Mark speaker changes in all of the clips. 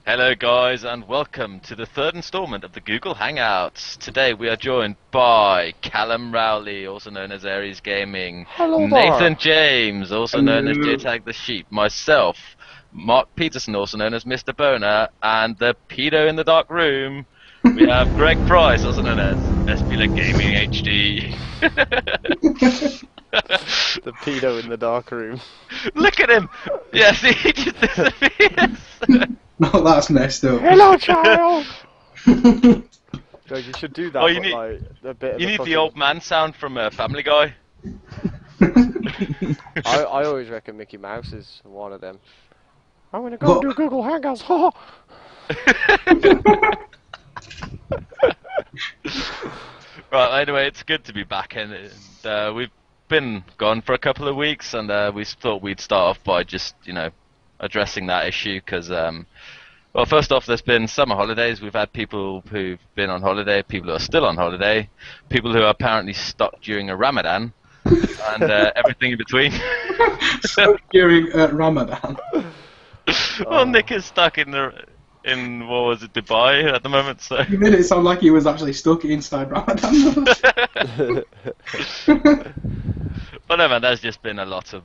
Speaker 1: Hello guys and welcome to the third installment of the Google Hangouts. Today we are joined by Callum Rowley, also known as Aries Gaming,
Speaker 2: Hello
Speaker 1: Nathan
Speaker 2: there.
Speaker 1: James, also known as JTag the Sheep, myself, Mark Peterson, also known as Mr. Boner, and the pedo in the dark room, we have Greg Price, also known as Espila Gaming HD.
Speaker 2: The pedo in the dark room.
Speaker 1: Look at him! Yes, he just disappears!
Speaker 3: No, that's messed up.
Speaker 2: Hello, child. Greg, you should do that.
Speaker 1: Oh, you
Speaker 2: but,
Speaker 1: need-
Speaker 2: like, a bit of
Speaker 1: You
Speaker 2: a
Speaker 1: need
Speaker 2: fucking...
Speaker 1: the old man sound from Family Guy.
Speaker 2: I always reckon Mickey Mouse is one of them. I'm gonna go do Google Hangouts. Ha!
Speaker 1: Right, anyway, it's good to be back, and we've been gone for a couple of weeks, and we thought we'd start off by just, addressing that issue, because, well, first off, there's been summer holidays. We've had people who've been on holiday, people who are still on holiday, people who are apparently stuck during a Ramadan, and everything in between.
Speaker 3: So during Ramadan.
Speaker 1: Well, Nick is stuck in what was it, Dubai at the moment, so...
Speaker 3: You made it sound like he was actually stuck inside Ramadan.
Speaker 1: But no, man, there's just been a lot of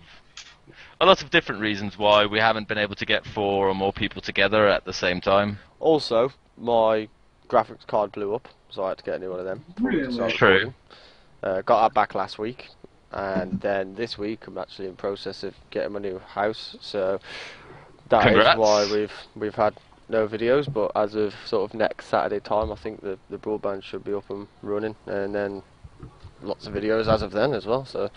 Speaker 1: different reasons why we haven't been able to get 4 or more people together at the same time.
Speaker 2: Also, my graphics card blew up, so I had to get a new one of them.
Speaker 3: Really?
Speaker 2: So
Speaker 1: True.
Speaker 2: got that back last week, and then this week I'm actually in process of getting my new house. So that
Speaker 1: Congrats.
Speaker 2: is why we've had no videos. But as of sort of next Saturday time, I think the broadband should be up and running, and then lots of videos as of then as well. So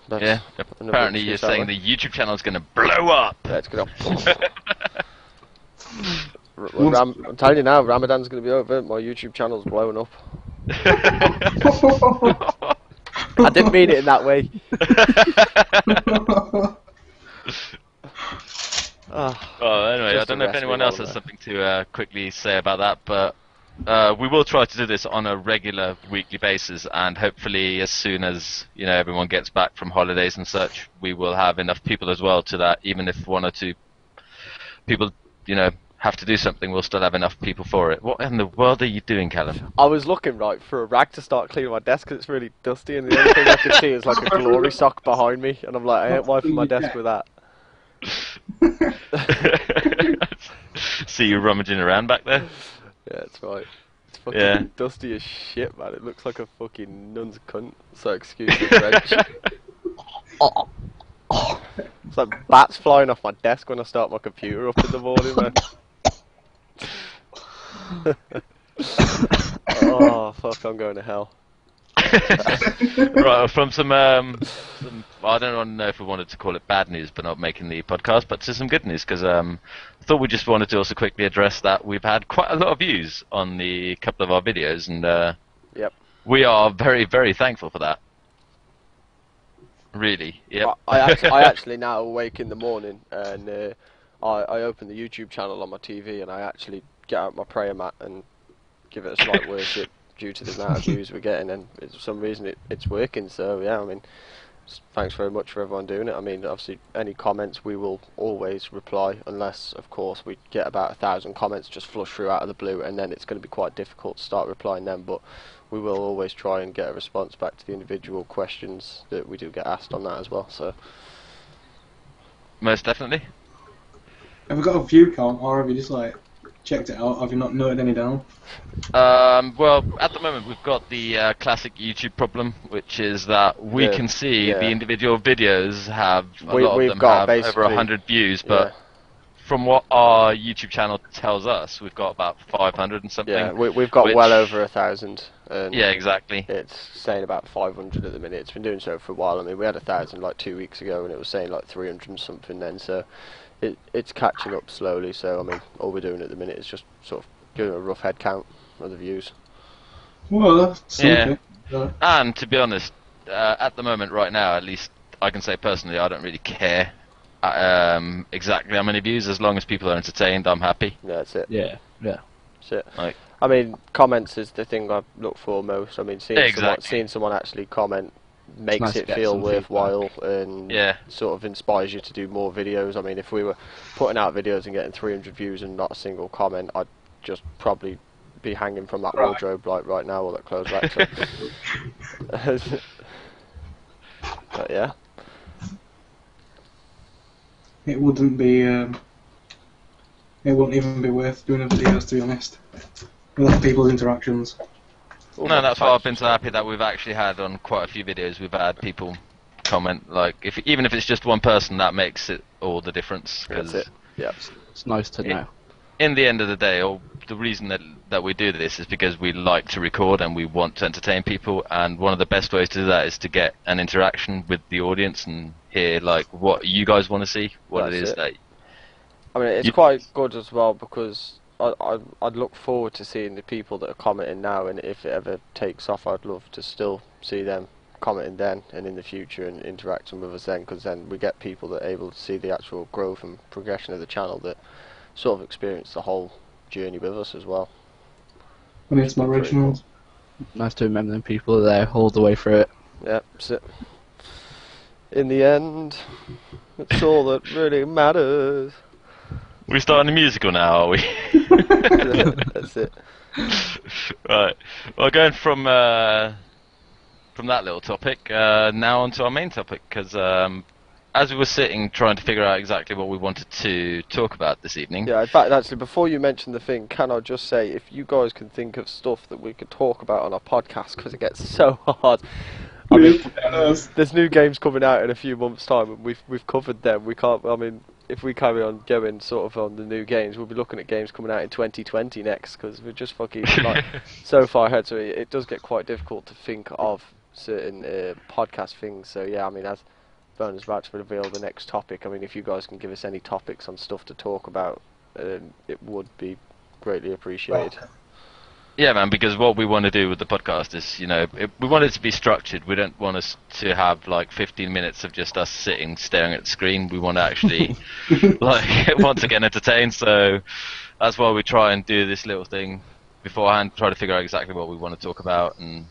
Speaker 2: that's
Speaker 1: Yeah,
Speaker 2: another
Speaker 1: apparently you're
Speaker 2: excuse that
Speaker 1: saying
Speaker 2: way.
Speaker 1: the YouTube channel is going to blow up.
Speaker 2: Yeah, it's gonna. I'm telling you now, Ramadan's gonna be over. My YouTube channel's blowing up. I didn't mean it in that way.
Speaker 1: Well, anyway, I
Speaker 2: Just
Speaker 1: don't know if
Speaker 2: arrest me
Speaker 1: anyone
Speaker 2: while
Speaker 1: else
Speaker 2: I'm
Speaker 1: has
Speaker 2: there.
Speaker 1: something to quickly say about that, but we will try to do this on a regular weekly basis, and hopefully as soon as everyone gets back from holidays and such, we will have enough people as well to that even if 1 or 2 people have to do something, we'll still have enough people for it. What in the world are you doing, Callum?
Speaker 2: I was looking right for a rag to start cleaning my desk because it's really dusty, and the only thing I could see is like a glory sock behind me, and I'm like, I ain't wiping my desk with that.
Speaker 1: See you rummaging around back there?
Speaker 2: Yeah, that's right. It's fucking
Speaker 1: Yeah.
Speaker 2: dusty as shit, man. It looks like a fucking nun's cunt. So excuse the French. It's like bats flying off my desk when I start my computer up in the morning, man. Oh fuck! I'm going to hell.
Speaker 1: Right, from some I don't know if we wanted to call it bad news, but not making the podcast, but to some good news, because I thought we just wanted to also quickly address that we've had quite a lot of views on the couple of our videos, and
Speaker 2: Yep.
Speaker 1: we are very, very thankful for that. Really, yep.
Speaker 2: I actually now awake in the morning and I open the YouTube channel on my TV and I actually get out my prayer mat and give it a slight worship due to the amount of views we're getting, and for some reason it's working. So yeah, I mean, thanks very much for everyone doing it. I mean, obviously any comments we will always reply, unless of course we get about 1,000 comments just flush through out of the blue, and then it's going to be quite difficult to start replying them. But we will always try and get a response back to the individual questions that we do get asked on that as well. So
Speaker 1: Most definitely.
Speaker 3: Have we got a view count, or have you just like checked it out? Have you not noted any down?
Speaker 1: Well, at the moment we've got the classic YouTube problem, which is that we
Speaker 2: Yeah,
Speaker 1: can see
Speaker 2: yeah.
Speaker 1: the individual videos have a
Speaker 2: We-
Speaker 1: lot of
Speaker 2: we've
Speaker 1: them
Speaker 2: got
Speaker 1: have over
Speaker 2: basically-
Speaker 1: 100 views, but
Speaker 2: yeah.
Speaker 1: from what our YouTube channel tells us, we've got about 500 and something.
Speaker 2: Yeah, we've got
Speaker 1: which-
Speaker 2: well over 1,000. And
Speaker 1: Yeah, exactly.
Speaker 2: it's saying about 500 at the minute. It's been doing so for a while. I mean, we had 1,000 like 2 weeks ago, and it was saying like 300 and something then. So it's catching up slowly. So I mean, all we're doing at the minute is just sort of doing a rough head count of the views.
Speaker 3: Well, that's
Speaker 1: Yeah.
Speaker 3: something.
Speaker 1: And to be honest, at the moment, right now, at least I can say personally, I don't really care exactly how many views. As long as people are entertained, I'm happy.
Speaker 2: Yeah, that's it.
Speaker 4: Yeah.
Speaker 2: That's it.
Speaker 1: Like-
Speaker 2: I mean, comments is the thing I look for most. I mean, seeing
Speaker 1: Exactly.
Speaker 2: someone actually comment makes
Speaker 4: nice to
Speaker 2: it
Speaker 4: get
Speaker 2: feel
Speaker 4: some
Speaker 2: worthwhile and
Speaker 1: Yeah.
Speaker 2: sort of inspires you to do more videos. I mean, if we were putting out videos and getting 300 views and not a single comment, I'd just probably be hanging from that
Speaker 3: Right.
Speaker 2: wardrobe like right now or that clothes rack. So. But yeah.
Speaker 3: It wouldn't be. It wouldn't even be worth doing a video, to be honest. Without people's interactions.
Speaker 1: No, that's why I've been so happy that we've actually had on quite a few videos. We've had people comment, like, even if it's just one person, that makes it all the difference.
Speaker 2: That's
Speaker 1: 'Cause
Speaker 2: it. Yeah.
Speaker 4: It's nice to know.
Speaker 1: in the end of the day, the reason that we do this is because we like to record and we want to entertain people, and one of the best ways to do that is to get an interaction with the audience and hear like what you guys want to see, what
Speaker 2: That's
Speaker 1: it is
Speaker 2: it.
Speaker 1: that.
Speaker 2: I mean, it's quite good as well because I'd look forward to seeing the people that are commenting now, and if it ever takes off, I'd love to still see them commenting then and in the future and interacting with us then, because then we get people that are able to see the actual growth and progression of the channel that sort of experience the whole journey with us as well.
Speaker 3: When it's my
Speaker 2: Pretty
Speaker 3: originals.
Speaker 4: Nice to remember them people are there all the way through it.
Speaker 2: Yeah, that's it. In the end, it's all that really matters.
Speaker 1: We starting a musical now, are we?
Speaker 2: That's it.
Speaker 1: Right. Well, going from that little topic, now onto our main topic, because as we were sitting trying to figure out exactly what we wanted to talk about this evening.
Speaker 2: Yeah, in fact, actually, before you mention the thing, can I just say, if you guys can think of stuff that we could talk about on our podcast, because it gets so hard. I mean, there's new games coming out in a few months' time, and we've covered them. We can't. I mean, if we carry on going sort of on the new games, we'll be looking at games coming out in 2020 next, because we're just fucking like so far ahead. So it does get quite difficult to think of certain podcast things. So yeah, I mean, as Bernard's about to reveal the next topic, I mean, if you guys can give us any topics on stuff to talk about, it would be greatly appreciated.
Speaker 1: Yeah, man, because what we want to do with the podcast is, we want it to be structured. We don't want us to have like 15 minutes of just us sitting staring at the screen. We want to actually want to get entertained. So that's why we try and do this little thing beforehand, try to figure out exactly what we want to talk about and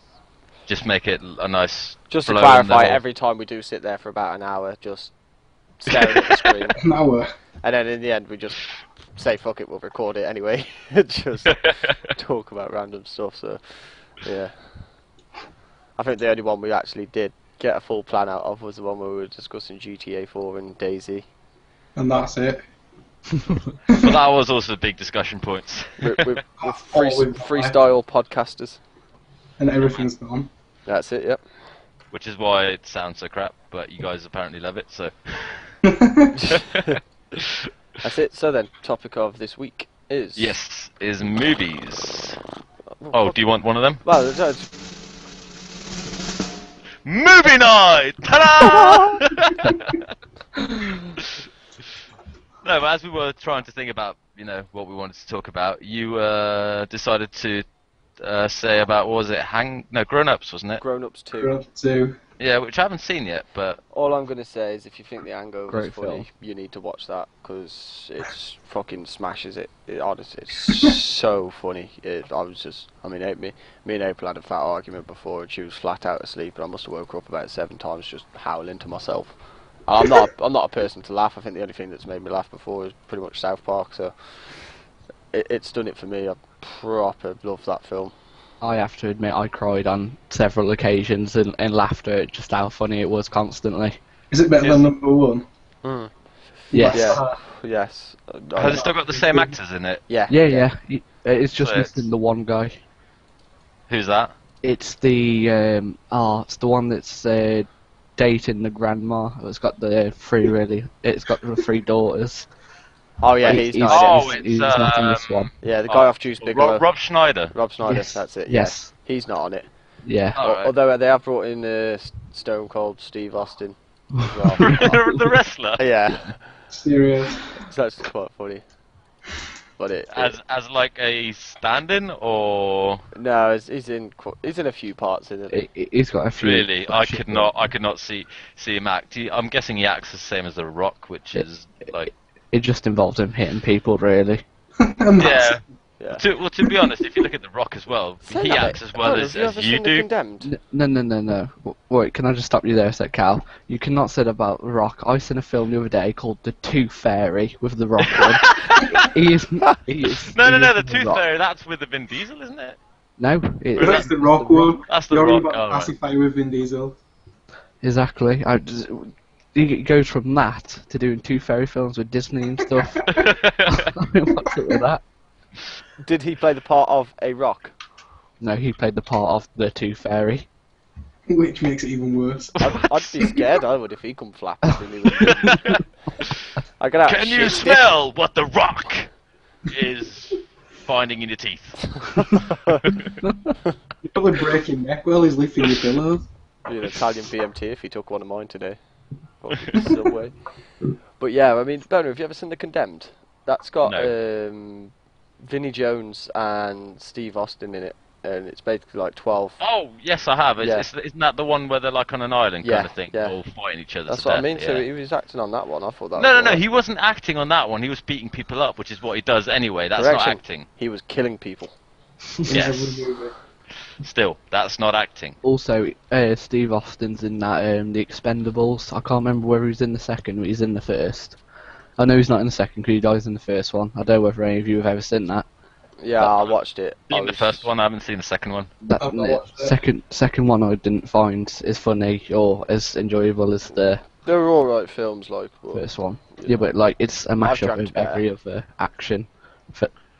Speaker 1: just make it a nice
Speaker 2: Just to
Speaker 1: flow
Speaker 2: clarify,
Speaker 1: and
Speaker 2: every time we do sit there for about an hour, just staring at the screen,
Speaker 3: An hour.
Speaker 2: and then in the end we just say fuck it, we'll record it anyway. Just talk about random stuff. So yeah, I think the only one we actually did get a full plan out of was the one where we were discussing GTA 4 and DayZ.
Speaker 3: And that's it.
Speaker 1: But that was also a big discussion points.
Speaker 2: We're freestyle podcasters.
Speaker 3: And everything's gone.
Speaker 2: That's it. Yep.
Speaker 1: Which is why it sounds so crap, but you guys apparently love it, so.
Speaker 2: That's it. So then, topic of this week is
Speaker 1: Yes, is movies. Oh, do you want one of them?
Speaker 2: Well,
Speaker 1: Movie night! Ta-da! No, but as we were trying to think about, what we wanted to talk about, you decided to say about, what was it, Grown Ups, wasn't it?
Speaker 2: Grown Ups 2.
Speaker 3: Grown Up 2.
Speaker 1: Yeah, which I haven't seen yet, but...
Speaker 2: All I'm going to say is if you think The Hangover is
Speaker 4: Great
Speaker 2: funny,
Speaker 4: film.
Speaker 2: you need to watch that, because it's fucking smashes it. Honestly, it's so funny. Me and April had a fat argument before, and she was flat out asleep, and I must have woke her up about 7 times just howling to myself. I'm not a person to laugh. I think the only thing that's made me laugh before is pretty much South Park, so it's done it for me. I proper love that film.
Speaker 4: I have to admit I cried on several occasions and laughed at just how funny it was constantly.
Speaker 3: Is it better than number 1?
Speaker 4: Yes.
Speaker 2: Yeah. Yes.
Speaker 1: Has it still got the same actors in it?
Speaker 2: Yeah.
Speaker 4: Yeah. It's just
Speaker 1: So it's-
Speaker 4: missing the one guy.
Speaker 1: Who's that?
Speaker 4: It's the it's the one that's dating the grandma. It's got the It's got the 3 daughters.
Speaker 2: Oh yeah, he's not.
Speaker 1: Oh,
Speaker 2: in it.
Speaker 4: he's not in this one.
Speaker 2: Yeah, the guy off Juice Bigelow.
Speaker 1: Rob Schneider.
Speaker 2: Rob Schneider.
Speaker 4: Yes.
Speaker 2: That's it.
Speaker 4: Yes.
Speaker 2: Yeah. He's not on it.
Speaker 4: Yeah.
Speaker 1: Alright.
Speaker 2: Although they have brought in Stone Cold Steve Austin as well.
Speaker 1: The wrestler.
Speaker 2: Yeah,
Speaker 3: Serious.
Speaker 2: so that's quite funny. But
Speaker 1: As like a stand-in, or
Speaker 2: no, he's in a few parts in it.
Speaker 4: He's got a few.
Speaker 1: really? I could not see him act. I'm guessing he acts the same as The Rock, which is like
Speaker 4: It just involves him hitting people, really.
Speaker 3: And that's
Speaker 1: yeah.
Speaker 2: Yeah.
Speaker 1: To be honest, if you look at The Rock as well,
Speaker 2: Say
Speaker 1: he
Speaker 2: that,
Speaker 1: acts
Speaker 2: mate.
Speaker 1: as well
Speaker 2: Have
Speaker 1: as
Speaker 2: you ever
Speaker 1: you
Speaker 2: seen The
Speaker 1: do.
Speaker 2: Condemned?
Speaker 4: No. Wait, can I just stop you there a sec, Cal? You cannot say that about The Rock. I seen a film the other day called The Tooth Fairy with The Rock on. he is.
Speaker 1: No, the
Speaker 4: The
Speaker 1: Tooth
Speaker 4: Rock.
Speaker 1: Fairy, that's with the Vin Diesel, isn't it?
Speaker 4: No,
Speaker 1: Or
Speaker 3: That's
Speaker 1: is
Speaker 3: the Rock one.
Speaker 1: That's The
Speaker 3: You're on
Speaker 1: Rock.
Speaker 3: about
Speaker 1: Oh, right.
Speaker 3: pacify with Vin Diesel.
Speaker 4: Exactly. He goes from that to doing Tooth Fairy films with Disney and stuff. I mean, what's up with that?
Speaker 2: Did he play the part of a rock?
Speaker 4: No, he played the part of the Tooth Fairy.
Speaker 3: Which makes it even worse.
Speaker 2: I'd be scared. I would if he come flapping through me. I got out.
Speaker 1: Can you smell what The Rock is finding in your teeth?
Speaker 3: You'd probably break your neck while he's lifting your pillows.
Speaker 2: Be an Italian BMT if he took one of mine today. Fucking Subway. But yeah, I mean, Boner, have you ever seen The Condemned? That's got Vinnie Jones and Steve Austin in it, and it's basically like 12.
Speaker 1: Oh, yes, I have.
Speaker 2: Yeah.
Speaker 1: Isn't that the one where they're like on an island
Speaker 2: Yeah,
Speaker 1: kind of thing,
Speaker 2: yeah.
Speaker 1: all fighting each other?
Speaker 2: That's
Speaker 1: to
Speaker 2: what I
Speaker 1: death,
Speaker 2: mean. So
Speaker 1: yeah.
Speaker 2: he was acting on that one. I thought that.
Speaker 1: No,
Speaker 2: was
Speaker 1: no, no.
Speaker 2: alright.
Speaker 1: He wasn't acting on that one. He was beating people up, which is what he does anyway. That's not
Speaker 2: Correction.
Speaker 1: acting.
Speaker 2: He was killing people.
Speaker 3: In every
Speaker 1: Yes.
Speaker 3: movie.
Speaker 1: Still, that's not acting.
Speaker 4: Also, Steve Austin's in that The Expendables. I can't remember whether he's in the second, but he's in the first. I know he's not in the second because he dies in the first one. I don't know whether any of you have ever seen that.
Speaker 2: Yeah, I watched it. I
Speaker 1: Seen the
Speaker 2: was-
Speaker 1: first one. I haven't seen the second one.
Speaker 4: That
Speaker 3: I've not watched it.
Speaker 4: second one I didn't find as funny or as enjoyable as the
Speaker 2: They were alright films, like. But,
Speaker 4: first one. Yeah, but like it's a mashup
Speaker 2: dreamt
Speaker 4: of
Speaker 2: better.
Speaker 4: every other action,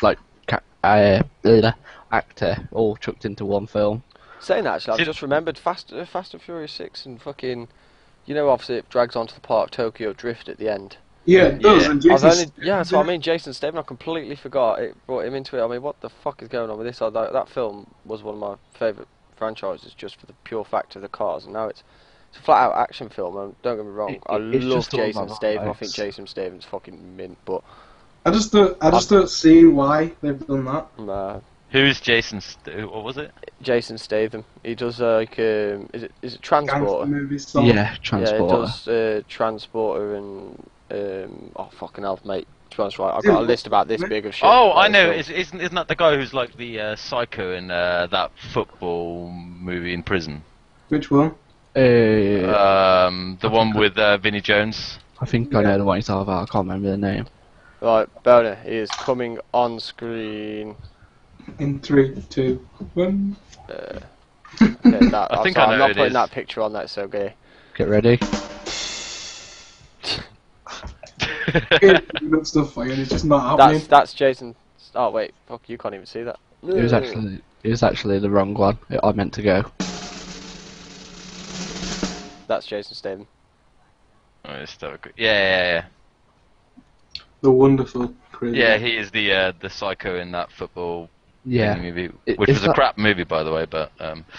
Speaker 4: like actor all chucked into one film.
Speaker 2: Saying that, actually, I've
Speaker 1: See-
Speaker 2: just remembered Fast and Furious 6 and fucking. You know, obviously it drags onto the part of Tokyo Drift at the end.
Speaker 3: Yeah, it does.
Speaker 1: Yeah.
Speaker 3: And
Speaker 2: I've
Speaker 3: Jason's,
Speaker 2: only, yeah, that's what I mean. Jason Statham, I completely forgot it. Brought him into it. I mean, what the fuck is going on with this? That film was one of my favourite franchises, just for the pure fact of the cars, and now it's a flat out action film. And don't get me wrong, I
Speaker 4: It's
Speaker 2: love
Speaker 4: just all
Speaker 2: Jason
Speaker 4: about
Speaker 2: Statham. I
Speaker 4: vibes.
Speaker 2: think Jason Statham's fucking mint, but
Speaker 3: I just don't see why they've done that.
Speaker 1: Who's Jason? What was it?
Speaker 2: Jason Statham, he does like is it
Speaker 3: Gangster
Speaker 2: Transporter?
Speaker 3: movie song.
Speaker 4: Yeah, Transporter.
Speaker 2: Yeah, it does Transporter and oh fucking hell, mate. To be honest, right, I've got a list about this big of shit.
Speaker 1: Oh, I
Speaker 2: about
Speaker 1: know.
Speaker 2: this film.
Speaker 1: Isn't that the guy who's like the psycho in that football movie in prison?
Speaker 3: Which one?
Speaker 1: The one with Vinnie Jones.
Speaker 4: I think I know the one you're talking about. I can't remember the name.
Speaker 2: Right, Boner, he is coming on screen.
Speaker 3: In 3, 2, 1.
Speaker 2: Okay, that,
Speaker 1: I
Speaker 2: I'm
Speaker 1: think
Speaker 2: sorry,
Speaker 1: I
Speaker 2: I'm
Speaker 1: know
Speaker 2: not
Speaker 1: it
Speaker 2: putting
Speaker 1: is.
Speaker 2: that picture on. That's so gay.
Speaker 4: Get ready.
Speaker 3: Good stuff for you, and it's just not happening.
Speaker 2: That's Jason. Oh wait, fuck, you can't even see that.
Speaker 4: It was actually the wrong one. I meant to go.
Speaker 2: That's Jason Statham.
Speaker 1: Oh, it's still good. Yeah.
Speaker 3: The wonderful crazy.
Speaker 1: Yeah, he is the psycho in that football
Speaker 4: Yeah.
Speaker 1: movie,
Speaker 4: I-
Speaker 1: which
Speaker 4: is
Speaker 1: was a
Speaker 4: that-
Speaker 1: crap movie, by the way. But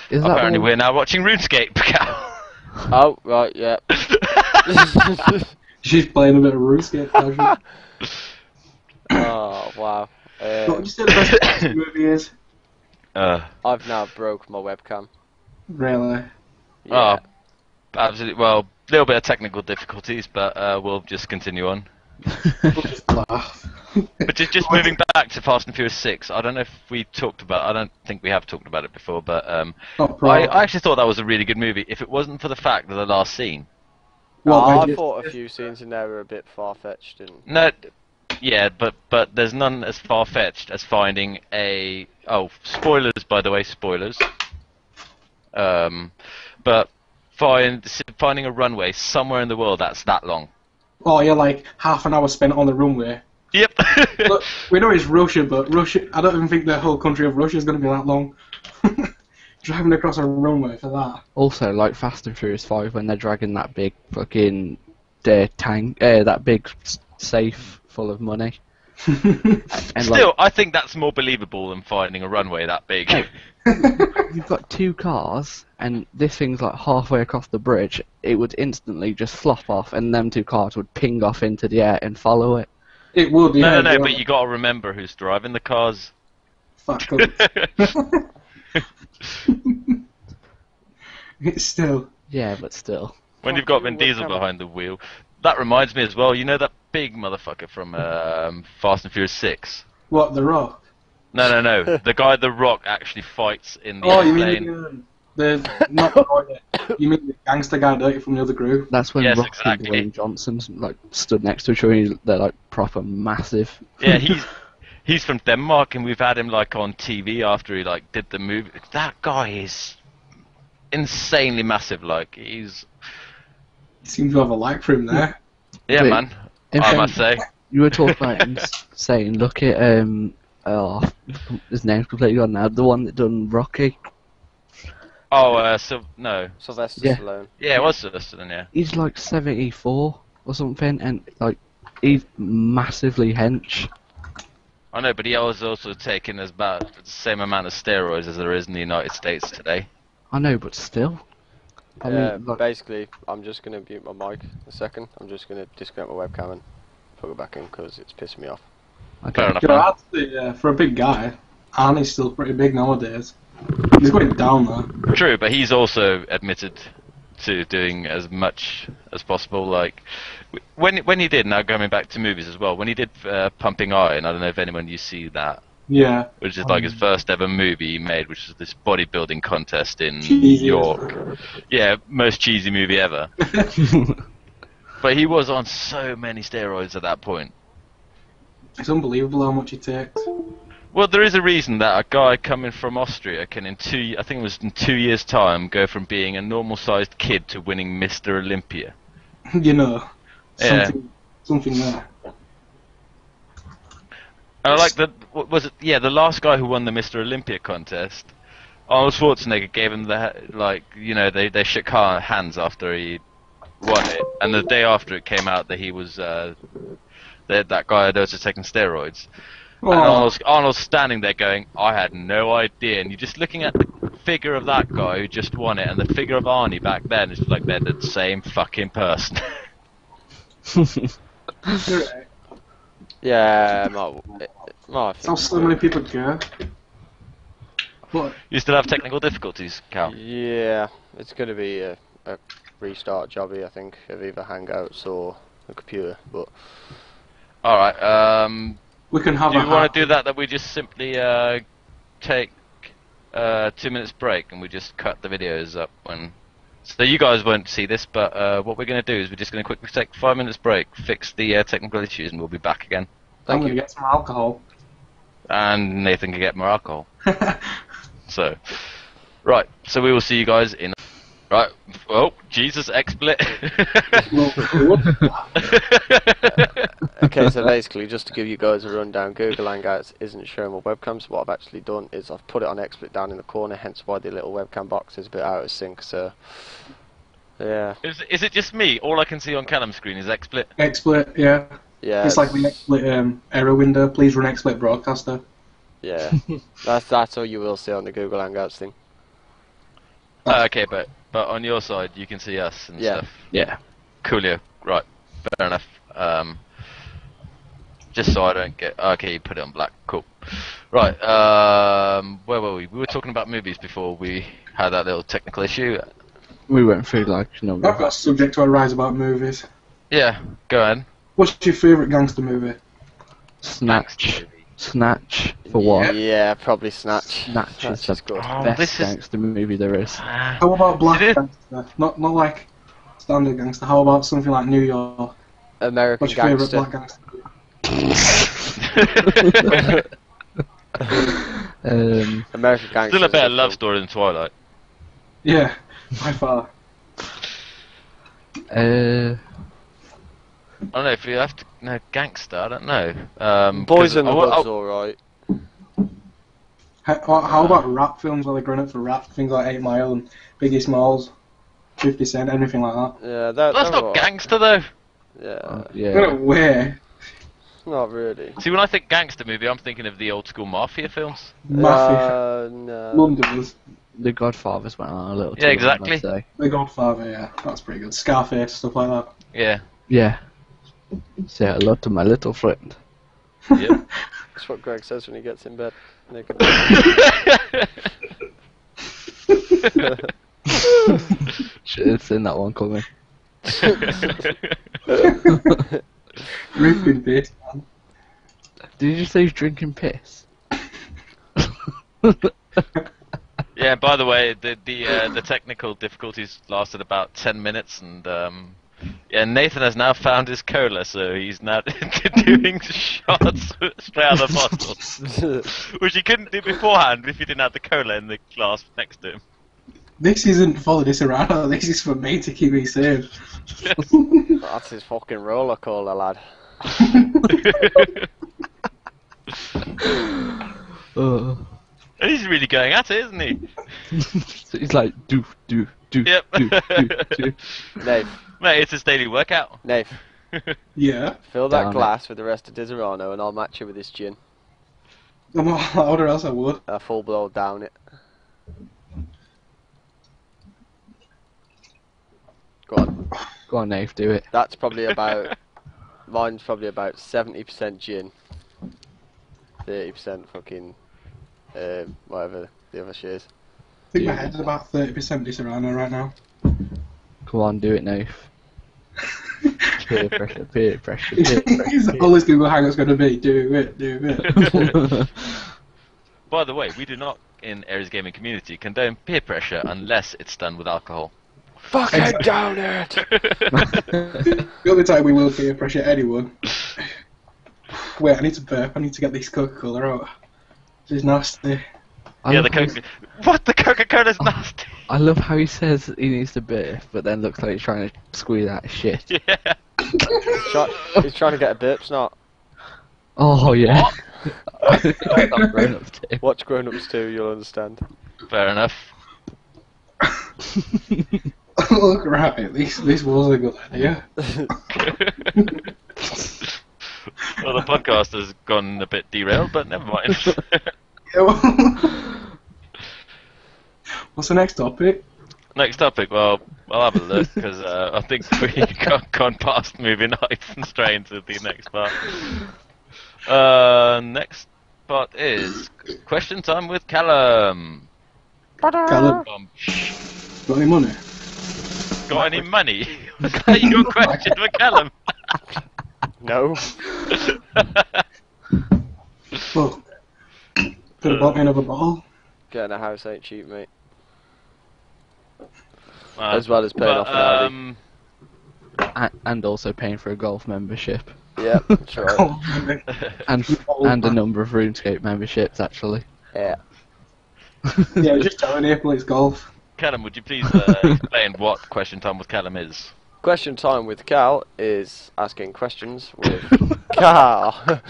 Speaker 4: Is that
Speaker 1: apparently
Speaker 4: the one-
Speaker 1: we're now watching RuneScape. Cal.
Speaker 2: Oh right, yeah.
Speaker 3: She's playing a bit of RuneScape casual.
Speaker 2: Oh wow.
Speaker 3: What would you say the best part of the movie is?
Speaker 2: I've now broke my webcam.
Speaker 3: Really?
Speaker 2: Yeah.
Speaker 1: Oh, absolutely. Well, a little bit of technical difficulties, but we'll just continue on.
Speaker 3: Just laugh.
Speaker 1: But just moving back to Fast and Furious 6, I don't know if we talked about. I don't think we have talked about it before, but
Speaker 3: Not
Speaker 1: I actually thought that was a really good movie. If it wasn't for the fact of the last scene.
Speaker 2: I
Speaker 3: did-
Speaker 2: thought a few scenes in there were a bit far fetched and.
Speaker 1: No, yeah, but there's none as far fetched as finding a spoilers, by the way, spoilers. But finding a runway somewhere in the world that's that long.
Speaker 3: Oh, yeah, like half an hour spent on the runway.
Speaker 1: Yep.
Speaker 3: Look, we know it's Russia, but Russia, I don't even think the whole country of Russia is going to be that long. Driving across a runway for that.
Speaker 4: Also, like Fast and Furious 5, when they're dragging that big fucking tank, that big safe full of money. And
Speaker 1: Still, I think that's more believable than finding a runway that big.
Speaker 4: you've got two cars, and this thing's like halfway across the bridge. It would instantly just flop off, and them two cars would ping off into the air and follow it.
Speaker 3: It would, yeah.
Speaker 1: No, but you got to remember who's driving the cars.
Speaker 3: Fat cunt. It's still.
Speaker 4: Yeah, but still.
Speaker 1: When you've got
Speaker 2: Fuck you,
Speaker 1: Vin Diesel
Speaker 2: webcam.
Speaker 1: behind the wheel. That reminds me as well, you know that big motherfucker from Fast and Furious 6?
Speaker 3: What, The Rock?
Speaker 1: No. The guy The Rock actually fights in the
Speaker 3: Oh, you
Speaker 1: plane.
Speaker 3: mean the not the guy, you mean the gangster guy dirty from the other group?
Speaker 4: That's when
Speaker 1: Yes,
Speaker 4: Rock
Speaker 1: exactly.
Speaker 4: and Dwayne Johnson's like stood next to each other. And they're like proper massive.
Speaker 1: Yeah, he's from Denmark, and we've had him like on TV after he like did the movie. That guy is insanely massive. Like he's
Speaker 3: You seem to have a like for him there.
Speaker 1: yeah,
Speaker 4: Wait,
Speaker 1: man.
Speaker 4: in
Speaker 1: I
Speaker 4: fact,
Speaker 1: must say.
Speaker 4: You were talking about him saying, look at oh, his name's completely gone now. The one that done Rocky.
Speaker 1: Oh, no.
Speaker 2: Sylvester
Speaker 4: Yeah.
Speaker 2: Stallone.
Speaker 1: Yeah, it was Sylvester then, yeah.
Speaker 4: He's like 74 or something, and like he's massively hench.
Speaker 1: I know, but he was also taking as about the same amount of steroids as there is in the United States today.
Speaker 4: I know, but still. I mean, like,
Speaker 2: Basically, I'm just gonna mute my mic a second. I'm just gonna disconnect my webcam and plug it back in because it's pissing me off.
Speaker 4: okay.
Speaker 1: Fair enough,
Speaker 3: You
Speaker 1: man.
Speaker 3: know, actually, for a big guy, Arnie's still pretty big nowadays. He's going down though.
Speaker 1: True, but he's also admitted to doing as much as possible. Like when he did, now going back to movies as well. When he did Pumping Iron, I don't know if anyone you see that,
Speaker 3: Yeah.
Speaker 1: which is like his first ever movie he made, which is this bodybuilding contest in
Speaker 3: Cheesy.
Speaker 1: New York. Yeah, most cheesy movie ever. But he was on so many steroids at that point.
Speaker 3: It's unbelievable how much he takes.
Speaker 1: Well, there is a reason that a guy coming from Austria can, I think it was in 2 years' time, go from being a normal-sized kid to winning Mr. Olympia.
Speaker 3: You know,
Speaker 1: Yeah.
Speaker 3: something there.
Speaker 1: And I like that. What was it? Yeah, the last guy who won the Mr. Olympia contest, Arnold Schwarzenegger gave him they shook hands after he won it, and the day after it came out that he was that guy had also taken steroids. And
Speaker 3: Oh,
Speaker 1: Arnold's standing there going, I had no idea. And you're just looking at the figure of that guy who just won it and the figure of Arnie back then. It's like they're the same fucking person.
Speaker 3: you're right.
Speaker 2: Yeah,
Speaker 3: That's how so many people go. What?
Speaker 1: You still have technical difficulties, Cal?
Speaker 2: Yeah, it's gonna be a restart jobby, I think, of either Hangouts or the computer. But
Speaker 1: Alright,
Speaker 3: We can have
Speaker 1: do you
Speaker 3: a
Speaker 1: want to do that we just simply take 2 minutes break and we just cut the videos up when... So you guys won't see this, but what we're going to do is we're just going to quickly take 5 minutes break, fix the technical issues, and we'll be back again.
Speaker 3: I'm going to get some alcohol.
Speaker 1: And Nathan can get more alcohol. So, right, so we will see you guys in... Right, oh, Jesus, XSplit.
Speaker 2: okay, so basically, just to give you guys a rundown, Google Hangouts isn't showing my webcam. So what I've actually done is I've put it on XSplit down in the corner, hence why the little webcam box is a bit out of sync. So, yeah.
Speaker 1: Is it just me? All I can see on Callum's screen is XSplit.
Speaker 3: XSplit, yeah.
Speaker 2: Yeah,
Speaker 3: It's like the XSplit error window. Please run XSplit broadcaster.
Speaker 2: yeah. That's all you will see on the Google Hangouts thing.
Speaker 1: Okay, but on your side you can see us and
Speaker 2: Yeah.
Speaker 1: stuff.
Speaker 4: Yeah.
Speaker 1: Coolio. Right. Fair enough. Just so I don't get... Okay, you put it on black. Cool. Right. Where were we? We were talking about movies before we had that little technical issue.
Speaker 4: We went through like
Speaker 3: I've got a subject to arise about movies.
Speaker 1: Yeah, go ahead.
Speaker 3: What's your favourite gangster movie?
Speaker 4: Snatch. Snatch for one.
Speaker 2: Yeah, probably Snatch.
Speaker 4: Snatch is
Speaker 2: Snatch is
Speaker 4: the
Speaker 2: good.
Speaker 1: Oh,
Speaker 4: best
Speaker 1: this is-
Speaker 4: gangster movie there is.
Speaker 3: How about black
Speaker 1: Is it?
Speaker 3: gangster? Not like standard gangster. How about something like New York?
Speaker 2: American
Speaker 3: What's your favourite
Speaker 2: Gangster.
Speaker 3: black gangster?
Speaker 2: American Gangster.
Speaker 1: Still a
Speaker 2: is
Speaker 1: better
Speaker 2: good
Speaker 1: love
Speaker 2: film.
Speaker 1: story than Twilight.
Speaker 3: Yeah, by far.
Speaker 1: I don't know if you have to... No, gangster, I don't know.
Speaker 2: Boys
Speaker 1: 'cause
Speaker 2: in the
Speaker 1: I wa-
Speaker 2: Hood's alright.
Speaker 3: How about rap films where they're growing up for rap? Things like 8 Mile and Biggie Smalls, 50 Cent, anything like that.
Speaker 2: Yeah,
Speaker 1: That's
Speaker 2: they're
Speaker 1: not
Speaker 2: alright.
Speaker 1: gangster though.
Speaker 2: Yeah,
Speaker 3: In
Speaker 4: Yeah.
Speaker 3: a way,
Speaker 2: not really.
Speaker 1: See, when I think gangster movie, I'm thinking of the old school mafia films.
Speaker 3: Mafia.
Speaker 2: No.
Speaker 3: Londoners.
Speaker 4: The Godfathers went on a little too
Speaker 1: Yeah,
Speaker 4: long,
Speaker 1: exactly.
Speaker 4: I'd say.
Speaker 3: The Godfather, yeah, that's pretty good. Scarface, stuff like that.
Speaker 1: Yeah.
Speaker 4: Yeah. Say hello to my little friend.
Speaker 1: Yep.
Speaker 2: That's what Greg says when he gets in bed. Naked.
Speaker 4: Should have seen that one coming.
Speaker 3: Ripping this, man.
Speaker 4: Did you say he's drinking piss?
Speaker 1: Yeah. By the way, the technical difficulties lasted about 10 minutes, and yeah, Nathan has now found his cola, so he's now doing shots straight out of the bottle, which he couldn't do beforehand if he didn't have the cola in the glass next to him.
Speaker 3: This isn't for the Serrano, this is for me to keep me safe.
Speaker 2: That's his fucking roller cola, lad.
Speaker 1: And he's really going at it, isn't he?
Speaker 4: So he's like, do.
Speaker 1: Yep.
Speaker 2: Nave,
Speaker 1: Mate, it's his daily workout.
Speaker 2: Nave,
Speaker 3: Yeah.
Speaker 2: fill that
Speaker 4: Down it.
Speaker 2: glass with the rest of Disaronno and I'll match it with this gin.
Speaker 3: I'm not loud or else I would.
Speaker 2: A full blow down it. Go on.
Speaker 4: Go on, Nave, do it.
Speaker 2: That's probably about... Mine's probably about 70% gin. 30% fucking... whatever the other shit is.
Speaker 3: I think my head's about 30% di Serrano right now.
Speaker 4: Come on, do it, Nave. Peer pressure, peer pressure, peer
Speaker 3: Is
Speaker 4: pressure.
Speaker 3: all this Google Hangout's going to be? Do it.
Speaker 1: By the way, we do not, in Aries Gaming Community, condone peer pressure unless it's done with alcohol.
Speaker 2: Fucking down it!
Speaker 3: The other time we will peer pressure anyone. Wait, I need to burp. I need to get this Coca-Cola out. This is nasty.
Speaker 1: Yeah, the Coca... What? The Coca-Cola's nasty!
Speaker 4: I love how he says he needs to burp, but then looks like he's trying to squeeze out shit.
Speaker 1: Yeah.
Speaker 2: He's trying to get a burp snot.
Speaker 4: Oh, yeah. I'm grown up too.
Speaker 2: Watch Grown Ups 2, you'll understand.
Speaker 1: Fair enough.
Speaker 3: Look, right, this was a good idea.
Speaker 1: Well, the podcast has gone a bit derailed, but never mind.
Speaker 3: Yeah, well, what's the next topic?
Speaker 1: Next topic, well, I'll have a look, because I think we've gone past movie nights and straight into the next part. Next part is question time with Callum.
Speaker 3: Callum, got any money?
Speaker 1: Got any money? Was that your question for Callum?
Speaker 2: No.
Speaker 3: Well, could have bought me another bottle.
Speaker 2: Getting a house ain't cheap, mate. As well as paying off an Audi.
Speaker 4: And also paying for a golf membership.
Speaker 2: Yeah, that's right.
Speaker 3: Oh, maybe.
Speaker 4: And a number of RuneScape memberships, actually.
Speaker 2: Yeah.
Speaker 3: Yeah, just telling April it's golf.
Speaker 1: Callum, would you please explain what question time with Callum is?
Speaker 2: Question time with Cal is asking questions with Cal.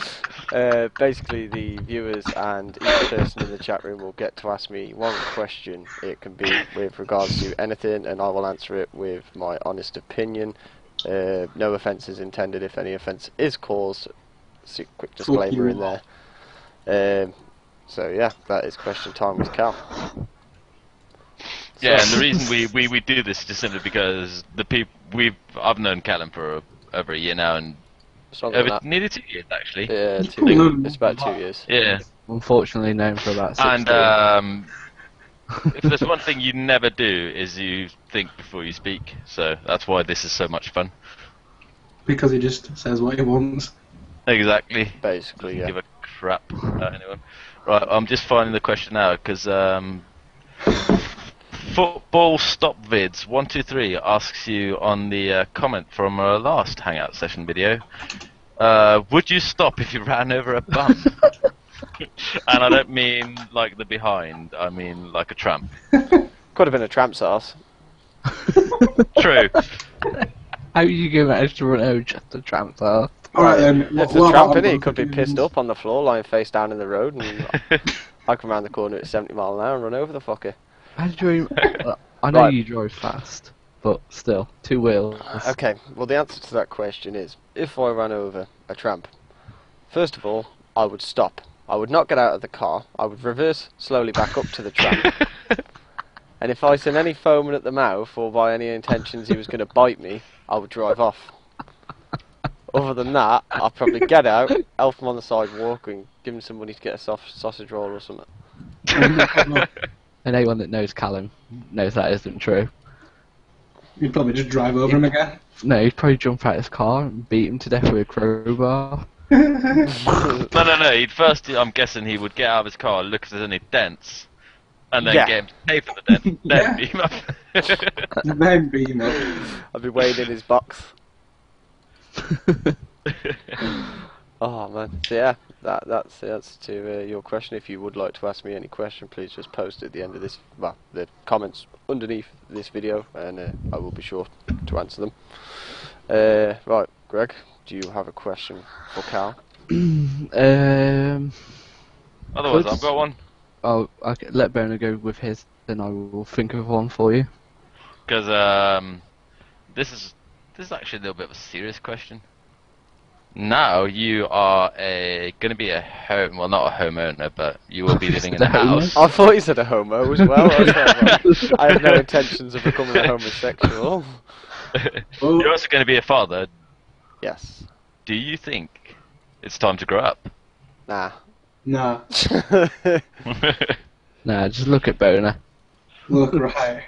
Speaker 2: Basically, the viewers and each person in the chat room will get to ask me one question. It can be with regards to anything, and I will answer it with my honest opinion. No offence is intended. If any offence is caused, quick disclaimer in there. So yeah, that is question time with Cal.
Speaker 1: Yeah, and the reason we do this is just simply because I've known Callum for over a year now, and
Speaker 2: Stronger than
Speaker 1: over
Speaker 2: that.
Speaker 1: nearly 2 years actually.
Speaker 2: Yeah, 2 years. It's about 2 years.
Speaker 1: Yeah,
Speaker 4: Unfortunately known for about 16.
Speaker 1: and if there's one thing you never do is you think before you speak, so that's why this is so much fun.
Speaker 3: Because he just says what he wants.
Speaker 1: Exactly.
Speaker 2: Basically, yeah.
Speaker 1: Give a crap about anyone. Right, I'm just finding the question now because Football Stop Vids 123 asks you on the comment from our last Hangout session video. Would you stop if you ran over a bum? And I don't mean like the behind. I mean like a tramp.
Speaker 2: Could have been a tramp's ass.
Speaker 1: True.
Speaker 4: How are you going to manage to run over just a tramp car?
Speaker 3: Alright then.
Speaker 2: It's
Speaker 3: what
Speaker 2: a
Speaker 3: about
Speaker 2: tramp, innit? He
Speaker 3: other
Speaker 2: could be pissed
Speaker 3: things?
Speaker 2: up on the floor, lying face down in the road, and I come around the corner at 70 mile an hour and run over the fucker.
Speaker 4: How did you... I know
Speaker 2: Right.
Speaker 4: you drive fast, but still, 2 wheels.
Speaker 2: Okay, well the answer to that question is, if I ran over a tramp, first of all, I would stop. I would not get out of the car. I would reverse slowly back up to the tramp. And if I seen any foaming at the mouth, or by any intentions he was going to bite me, I would drive off. Other than that, I'd probably get out, help him on the sidewalk, and give him some money to get a sausage roll or something.
Speaker 4: And anyone that knows Callum knows that isn't true.
Speaker 3: You'd probably just drive over him again.
Speaker 4: No, he'd probably jump out of his car and beat him to death with a crowbar.
Speaker 1: No. He'd first, I'm guessing he would get out of his car, look if there's any dents, and then
Speaker 2: Yeah.
Speaker 1: get him to pay for the dents, then
Speaker 3: Yeah.
Speaker 1: beam up.
Speaker 3: Then beam up.
Speaker 2: I'd be waiting in his box. Oh man, so yeah, that's to your question. If you would like to ask me any question, please just post at the end of this, well, the comments underneath this video, and I will be sure to answer them. Right, Greg, do you have a question for Cal?
Speaker 1: Otherwise,
Speaker 4: Could-
Speaker 1: I've got one.
Speaker 4: Oh, okay, let Boner go with his, then I will think of one for you.
Speaker 1: Because this is actually a little bit of a serious question. Now you are going to be a home, well, not a homeowner, but you will be living in a
Speaker 4: The homeowner?
Speaker 1: house.
Speaker 2: I thought you said a homo as well. I was like, well, I have no intentions of becoming a homosexual.
Speaker 3: Oh.
Speaker 1: You're also going to be a father.
Speaker 2: Yes.
Speaker 1: Do you think it's time to grow up?
Speaker 2: Nah.
Speaker 3: Nah,
Speaker 4: Nah, just look at Boner.
Speaker 3: look right.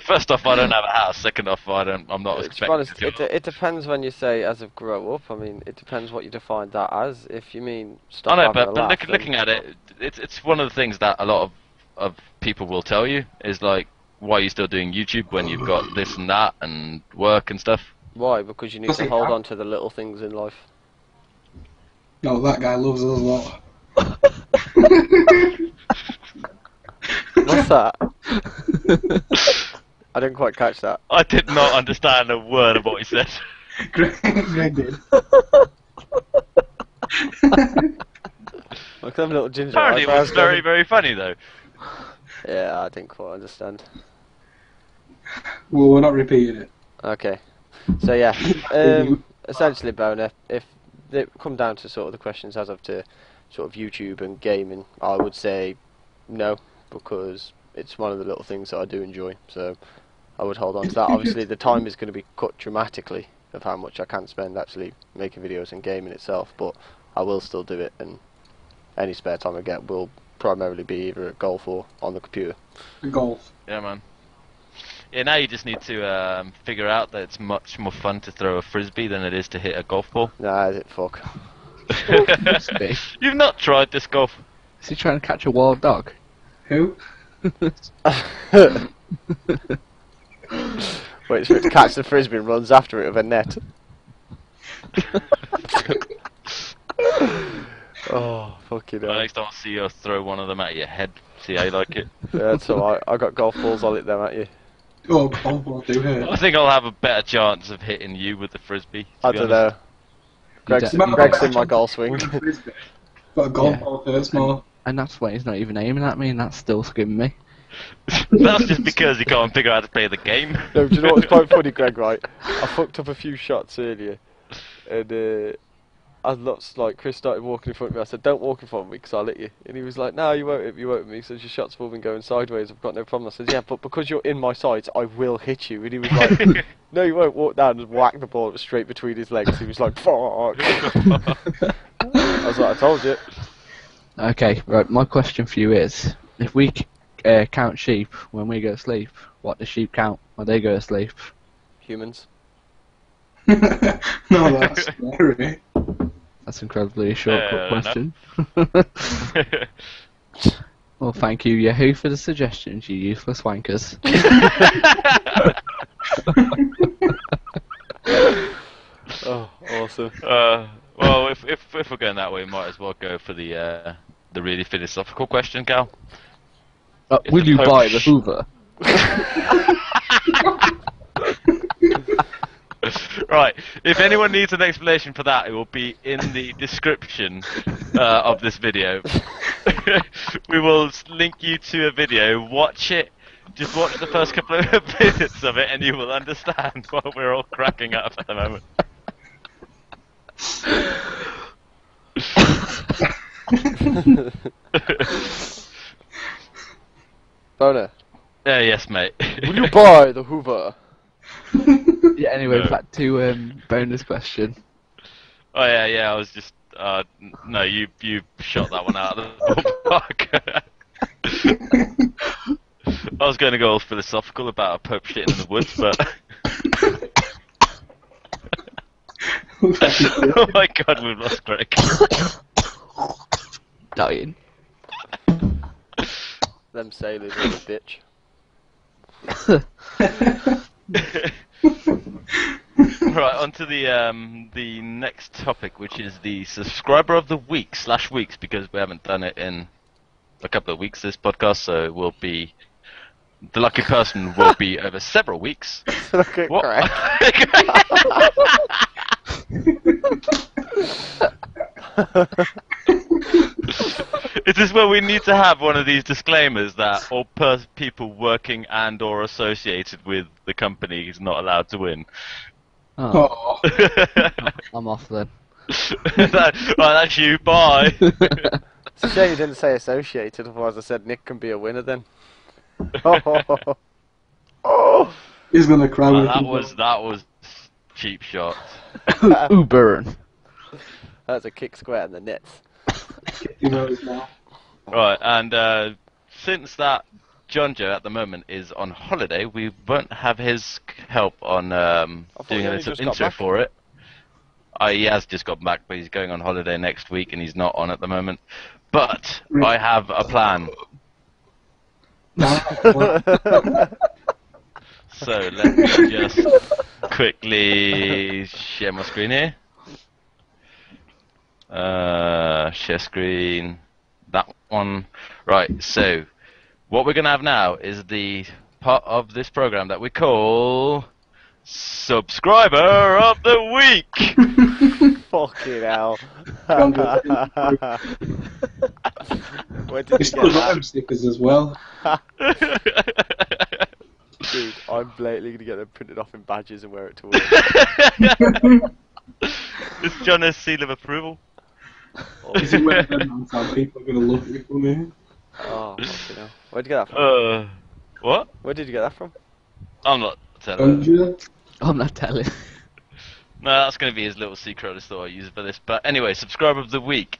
Speaker 1: First off, I don't have a house. Second off, I'm not
Speaker 2: To be
Speaker 1: expecting
Speaker 2: honest,
Speaker 1: to.
Speaker 2: it depends when you say as of grow up. I mean, it depends what you define that as. If you mean
Speaker 1: I
Speaker 2: stop
Speaker 1: know,
Speaker 2: having a
Speaker 1: but
Speaker 2: laugh,
Speaker 1: looking
Speaker 2: then
Speaker 1: at it, it's one of the things that a lot of people will tell you is like, why are you still doing YouTube when you've got this and that and work and stuff?
Speaker 2: why? Because you need
Speaker 3: Does
Speaker 2: to
Speaker 3: he
Speaker 2: hold
Speaker 3: have-
Speaker 2: on to the little things in life.
Speaker 3: No, that guy loves us a lot.
Speaker 2: What's that? I didn't quite catch that.
Speaker 1: I did not understand a word of what he said.
Speaker 3: Greg did.
Speaker 2: Look at them little ginger
Speaker 1: Apparently, it
Speaker 2: eyebrows
Speaker 1: was very,
Speaker 2: going.
Speaker 1: very funny though.
Speaker 2: Yeah, I didn't quite understand.
Speaker 3: Well, we're not repeating it.
Speaker 2: Okay. So yeah, essentially, Boner, if it come down to sort of the questions as of to sort of YouTube and gaming, I would say no, because it's one of the little things that I do enjoy. So I would hold on to that. Obviously, the time is going to be cut dramatically of how much I can spend actually making videos and gaming itself, but I will still do it, and any spare time I get will primarily be either at golf or on the computer.
Speaker 3: Golf.
Speaker 1: Yeah, man. Yeah, now you just need to figure out that it's much more fun to throw a frisbee than it is to hit a golf ball.
Speaker 2: Nah, fuck.
Speaker 4: Frisbee?
Speaker 1: You've not tried disc golf.
Speaker 4: Is he trying to catch a wild dog?
Speaker 3: Who?
Speaker 2: Waits for it to catch the frisbee and runs after it with a net. Oh, fucking hell.
Speaker 1: Next time I see you, throw one of them at your head. See how you like it.
Speaker 2: Yeah, that's alright. I got golf balls, I'll hit them at you.
Speaker 3: Oh, golf will do hurt.
Speaker 1: I think I'll have a better chance of hitting you with the frisbee. to
Speaker 2: I
Speaker 1: be
Speaker 2: don't
Speaker 1: honest.
Speaker 2: know. Greg's,
Speaker 4: don't-
Speaker 2: Greg's in my golf swing.
Speaker 3: But a golf
Speaker 4: Yeah.
Speaker 3: ball hurts more.
Speaker 4: And that's why he's not even aiming at me, and that's still skimming me.
Speaker 1: That's just because you can't figure out how to play the game.
Speaker 2: No, do you know what's quite funny, Greg, right? I fucked up a few shots earlier. And I lots like Chris started walking in front of me. I said, "Don't walk in front of me because I'll hit you." And he was like, "No, you won't hit me." So your shots have all been going sideways. I've got no problem. I said, "Yeah, but because you're in my sights, I will hit you." And he was like, "No, you won't." Walk down and whack the ball straight between his legs. He was like, "Fuck." I was like, "I told you."
Speaker 4: Okay, right, my question for you is, if we count sheep when we go to sleep, what do sheep count when they go to sleep?
Speaker 2: Humans.
Speaker 3: No, that's scary.
Speaker 4: That's incredibly shortcut
Speaker 1: Fair
Speaker 4: question. Well, thank you, Yahoo, for the suggestions, you useless wankers.
Speaker 2: Oh, awesome.
Speaker 1: Well, if we're going that way, we might as well go for the really philosophical question, Cal.
Speaker 4: Will you
Speaker 1: Pope
Speaker 4: buy the Hoover?
Speaker 1: Right. If anyone needs an explanation for that, it will be in the description of this video. We will link you to a video. Watch it. Just watch the first couple of minutes of it, and you will understand why we're all cracking up at the moment.
Speaker 2: Boner,
Speaker 1: Yes, mate.
Speaker 2: will you buy the Hoover?
Speaker 4: Yeah, anyway,
Speaker 1: No.
Speaker 4: back to bonus question.
Speaker 1: Oh yeah. I was just. No, you shot that one out of the ballpark. I was going to go all philosophical about a pope shitting in the woods, but Oh my god, we've lost Greg.
Speaker 4: Dying.
Speaker 2: Them sailors are a bitch.
Speaker 1: Right, on to the next topic, which is the subscriber of the week / weeks, because we haven't done it in a couple of weeks, this podcast, so it will be, the lucky person will be over several weeks.
Speaker 2: Look at
Speaker 1: What? It is where we need to have one of these disclaimers that all people working and or associated with the company is not allowed to win.
Speaker 4: Oh,
Speaker 3: Oh,
Speaker 4: I'm off then.
Speaker 1: Right, that's you, bye.
Speaker 2: It's a shame you didn't say associated, otherwise I said Nick can be a winner then. Oh,
Speaker 3: he's gonna cry when
Speaker 1: That
Speaker 3: he
Speaker 1: was cheap shot.
Speaker 4: Ooh, burn.
Speaker 2: that's a kick square in the nets.
Speaker 3: you know his mouth.
Speaker 1: Right, and since that John Joe at the moment is on holiday, we won't have his help on doing
Speaker 2: he
Speaker 1: a
Speaker 2: only
Speaker 1: little
Speaker 2: just got
Speaker 1: intro
Speaker 2: back.
Speaker 1: for it. He has just got back, but he's going on holiday next week, and he's not on at the moment. But I have a plan. So let me just quickly share my screen here. Share screen. That one. Right, so what we're going to have now is the part of this program that we call Subscriber of the Week.
Speaker 2: Fucking hell. Where did
Speaker 3: He
Speaker 2: you
Speaker 3: still
Speaker 2: get
Speaker 3: got
Speaker 2: that?
Speaker 3: them stickers as well.
Speaker 2: Dude, I'm blatantly gonna get them printed off in badges and wear it to work.
Speaker 1: Is John a seal of approval?
Speaker 3: Is it where them how people are gonna look at me from here?
Speaker 2: Oh, fucking hell. Where'd you get that from?
Speaker 1: What?
Speaker 2: Where did you get that from?
Speaker 1: I'm not telling.
Speaker 3: Don't you?
Speaker 4: I'm not telling.
Speaker 1: No, that's going to be his little secret. I just thought I'd use it for this. But anyway, subscriber of the week